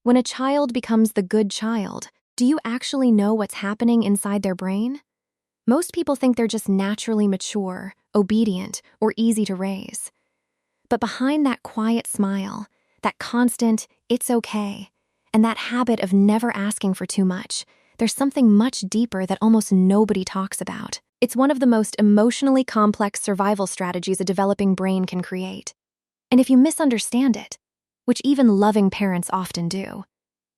When a child becomes the good child, do you actually know what's happening inside their brain? Most people think they're just naturally mature, obedient, or easy to raise. But behind that quiet smile, that constant, "it's okay," and that habit of never asking for too much, there's something much deeper that almost nobody talks about. It's one of the most emotionally complex survival strategies a developing brain can create. And if you misunderstand it, which even loving parents often do,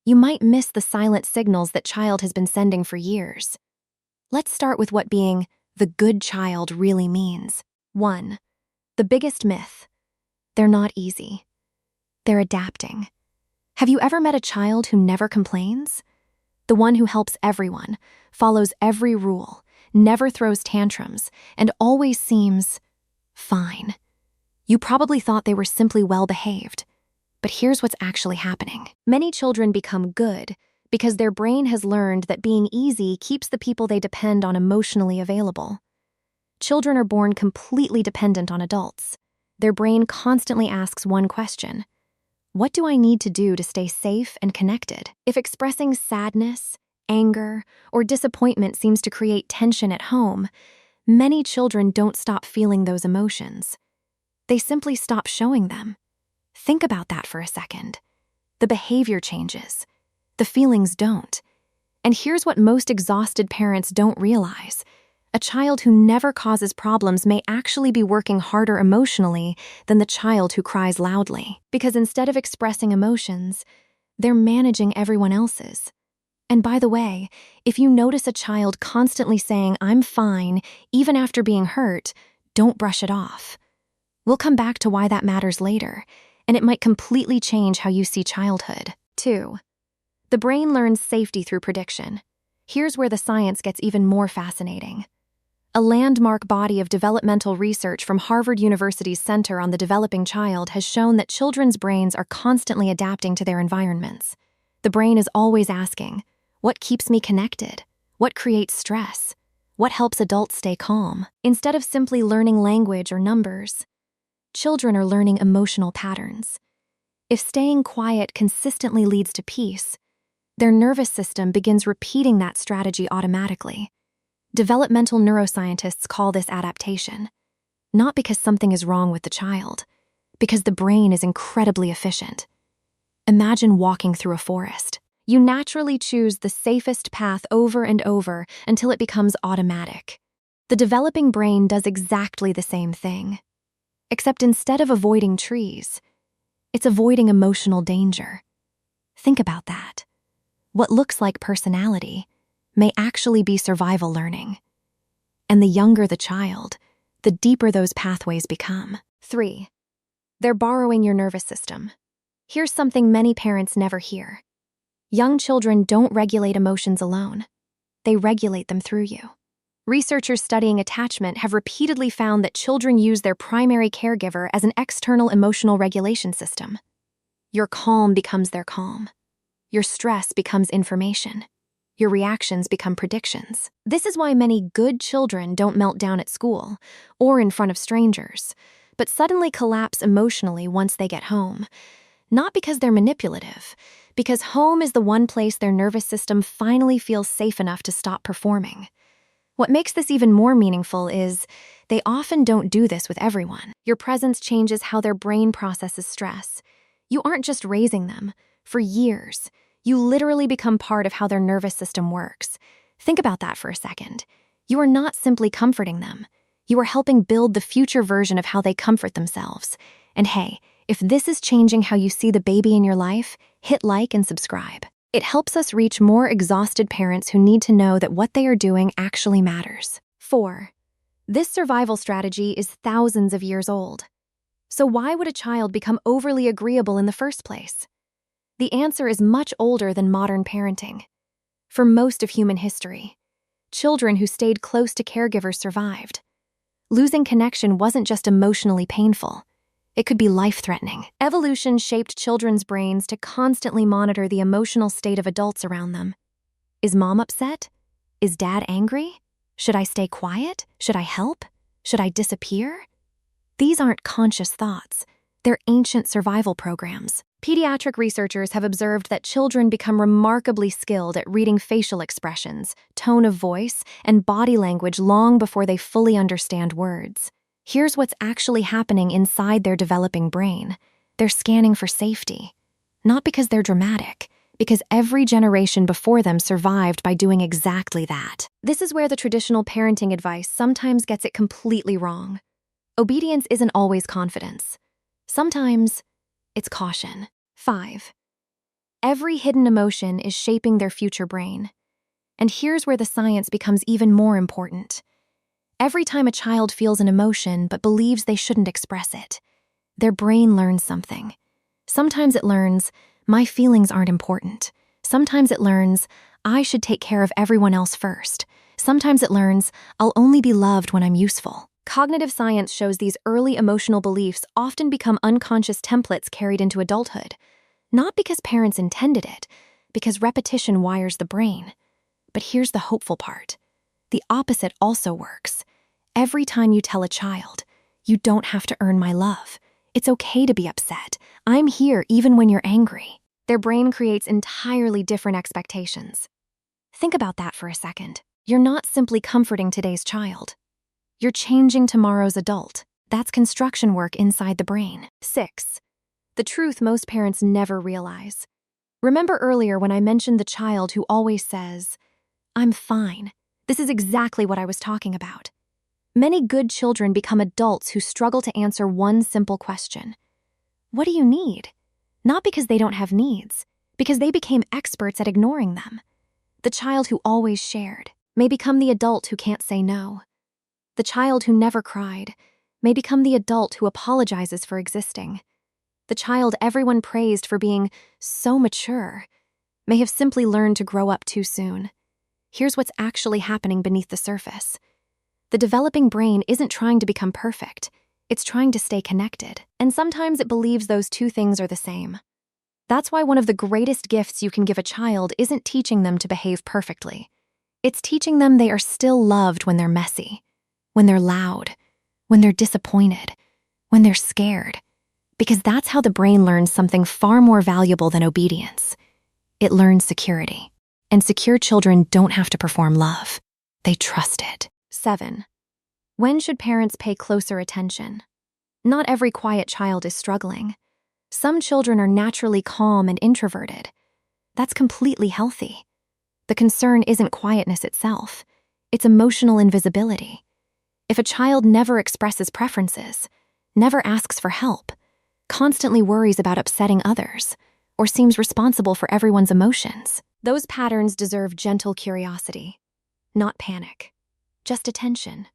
you might miss the silent signals that child has been sending for years. Let's start with what being the good child really means. 1. The biggest myth. They're not easy. They're adapting. Have you ever met a child who never complains? The one who helps everyone, follows every rule, never throws tantrums, and always seems fine. You probably thought they were simply well-behaved. But here's what's actually happening. Many children become good because their brain has learned that being easy keeps the people they depend on emotionally available. Children are born completely dependent on adults. Their brain constantly asks one question: what do I need to do to stay safe and connected? If expressing sadness, anger, or disappointment seems to create tension at home, many children don't stop feeling those emotions. They simply stop showing them. Think about that for a second. The behavior changes. The feelings don't. And here's what most exhausted parents don't realize. A child who never causes problems may actually be working harder emotionally than the child who cries loudly. Because instead of expressing emotions, they're managing everyone else's. And by the way, if you notice a child constantly saying, "I'm fine," even after being hurt, don't brush it off. We'll come back to why that matters later, and it might completely change how you see childhood. 2. The brain learns safety through prediction. Here's where the science gets even more fascinating. A landmark body of developmental research from Harvard University's Center on the Developing Child has shown that children's brains are constantly adapting to their environments. The brain is always asking, what keeps me connected? What creates stress? What helps adults stay calm? Instead of simply learning language or numbers, children are learning emotional patterns. If staying quiet consistently leads to peace, their nervous system begins repeating that strategy automatically. Developmental neuroscientists call this adaptation, not because something is wrong with the child, because the brain is incredibly efficient. Imagine walking through a forest. You naturally choose the safest path over and over until it becomes automatic. The developing brain does exactly the same thing, except instead of avoiding trees, it's avoiding emotional danger. Think about that. What looks like personality may actually be survival learning. And the younger the child, the deeper those pathways become. 3. They're borrowing your nervous system. Here's something many parents never hear. Young children don't regulate emotions alone. They regulate them through you. Researchers studying attachment have repeatedly found that children use their primary caregiver as an external emotional regulation system. Your calm becomes their calm. Your stress becomes information. Your reactions become predictions. This is why many good children don't melt down at school or in front of strangers, but suddenly collapse emotionally once they get home. Not because they're manipulative, because home is the one place their nervous system finally feels safe enough to stop performing. What makes this even more meaningful is they often don't do this with everyone. Your presence changes how their brain processes stress. You aren't just raising them. For years, you literally become part of how their nervous system works. Think about that for a second. You are not simply comforting them. You are helping build the future version of how they comfort themselves. And hey, if this is changing how you see the baby in your life, hit like and subscribe. It helps us reach more exhausted parents who need to know that what they are doing actually matters. 4. This survival strategy is thousands of years old. So why would a child become overly agreeable in the first place? The answer is much older than modern parenting. For most of human history, children who stayed close to caregivers survived. Losing connection wasn't just emotionally painful. It could be life-threatening. Evolution shaped children's brains to constantly monitor the emotional state of adults around them. Is mom upset? Is dad angry? Should I stay quiet? Should I help? Should I disappear? These aren't conscious thoughts. They're ancient survival programs. Pediatric researchers have observed that children become remarkably skilled at reading facial expressions, tone of voice, and body language long before they fully understand words. Here's what's actually happening inside their developing brain. They're scanning for safety. Not because they're dramatic, because every generation before them survived by doing exactly that. This is where the traditional parenting advice sometimes gets it completely wrong. Obedience isn't always confidence. Sometimes it's caution. 5. Every hidden emotion is shaping their future brain. And here's where the science becomes even more important. Every time a child feels an emotion but believes they shouldn't express it, their brain learns something. Sometimes it learns, my feelings aren't important. Sometimes it learns, I should take care of everyone else first. Sometimes it learns, I'll only be loved when I'm useful. Cognitive science shows these early emotional beliefs often become unconscious templates carried into adulthood. Not because parents intended it, because repetition wires the brain. But here's the hopeful part. The opposite also works. Every time you tell a child, you don't have to earn my love. It's okay to be upset. I'm here even when you're angry. Their brain creates entirely different expectations. Think about that for a second. You're not simply comforting today's child. You're changing tomorrow's adult. That's construction work inside the brain. 6. The truth most parents never realize. Remember earlier when I mentioned the child who always says, I'm fine. This is exactly what I was talking about. Many good children become adults who struggle to answer one simple question. What do you need? Not because they don't have needs, because they became experts at ignoring them. The child who always shared may become the adult who can't say no. The child who never cried may become the adult who apologizes for existing. The child everyone praised for being so mature may have simply learned to grow up too soon. Here's what's actually happening beneath the surface. The developing brain isn't trying to become perfect. It's trying to stay connected. And sometimes it believes those two things are the same. That's why one of the greatest gifts you can give a child isn't teaching them to behave perfectly. It's teaching them they are still loved when they're messy, when they're loud, when they're disappointed, when they're scared. Because that's how the brain learns something far more valuable than obedience. It learns security. And secure children don't have to perform love. They trust it. 7. When should parents pay closer attention? Not every quiet child is struggling. Some children are naturally calm and introverted. That's completely healthy. The concern isn't quietness itself. It's emotional invisibility. If a child never expresses preferences, never asks for help, constantly worries about upsetting others, or seems responsible for everyone's emotions, those patterns deserve gentle curiosity, not panic, just attention.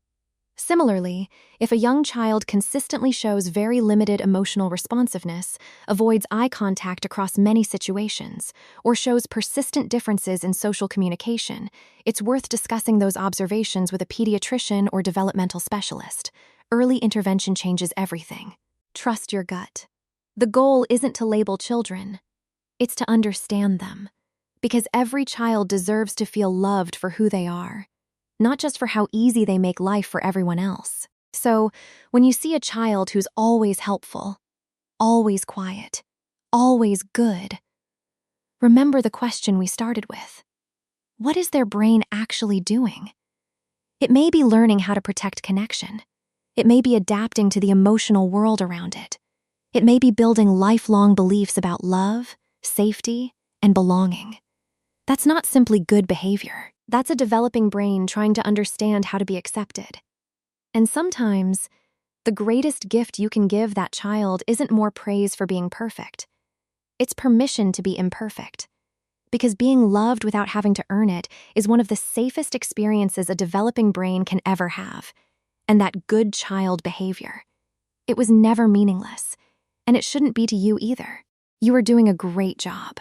Similarly, if a young child consistently shows very limited emotional responsiveness, avoids eye contact across many situations, or shows persistent differences in social communication, it's worth discussing those observations with a pediatrician or developmental specialist. Early intervention changes everything. Trust your gut. The goal isn't to label children. It's to understand them. Because every child deserves to feel loved for who they are, not just for how easy they make life for everyone else. So, when you see a child who's always helpful, always quiet, always good, remember the question we started with. What is their brain actually doing? It may be learning how to protect connection. It may be adapting to the emotional world around it. It may be building lifelong beliefs about love, safety, and belonging. That's not simply good behavior. That's a developing brain trying to understand how to be accepted. And sometimes, the greatest gift you can give that child isn't more praise for being perfect. It's permission to be imperfect. Because being loved without having to earn it is one of the safest experiences a developing brain can ever have. And that good child behavior. It was never meaningless. And it shouldn't be to you either. You are doing a great job.